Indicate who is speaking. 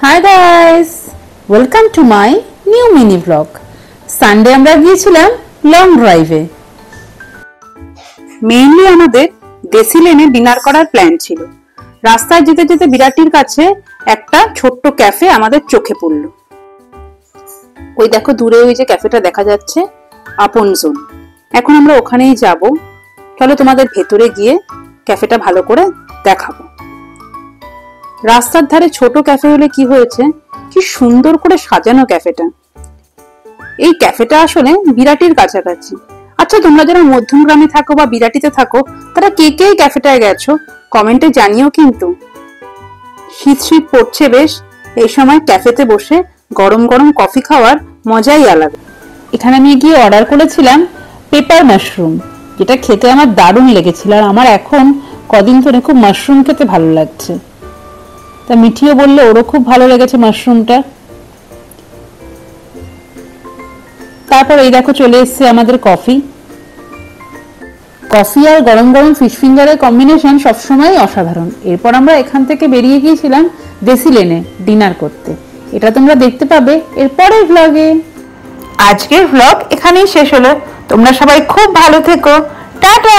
Speaker 1: Hi guys, welcome to my new mini blog. Sunday আমরা গিয়েছিলাম long ড্রাইভে। Mainly আমাদের দেশি লেনে ডিনার করার প্ল্যান ছিল। রাস্তায় যেতে যেতে বিরাটির কাছে একটা ছোট্ট ক্যাফে আমাদের চোখে পড়লো। ওই দেখো দূরে ওই যে ক্যাফেটা দেখা যাচ্ছে, আপন জোন। এখন আমরা ওখানেই যাব। চলো তোমাদের ভেতরে গিয়ে ক্যাফেটা ভালো করে দেখাবো। রাস্তার ধারে ছোট ক্যাফে হলে কি হয়েছে, কি সুন্দর করে সাজানো ক্যাফেটা। এই ক্যাফেটা আসলে বিরাটির কাছাকাছি। আচ্ছা, তোমরা যারা মধ্যমগ্রামে থাকো বা বিরাটিতে থাকো, তারা কে কে ক্যাফেটায় গেছো কমেন্টে জানিও কিন্তু। শীত শীত পড়ছে বেশ, এই সময় ক্যাফেতে বসে গরম গরম কফি খাওয়ার মজাই আলাদা। এখানে আমি গিয়ে অর্ডার করেছিলাম পেপার মাশরুম, যেটা খেতে আমার দারুণ লেগেছিল। আর আমার এখন কদিন ধরে খুব মাশরুম খেতে ভালো লাগছে। তা মিঠিও বললে ওরও খুব ভালো লেগেছে মাশরুমটা। তারপর এই দেখো চলে এসছে আমাদের কফি। কফি আর গরম গরম ফিশ ফিঙ্গারের কম্বিনেশন সবসময় অসাধারণ। এরপর আমরা এখান থেকে বেরিয়ে গিয়েছিলাম দেশি লেনে ডিনার করতে। এটা তোমরা দেখতে পাবে এর পরের ভ্লগে। আজকের ভ্লগ এখানেই শেষ হলো। তোমরা সবাই খুব ভালো থেকো। টাটা।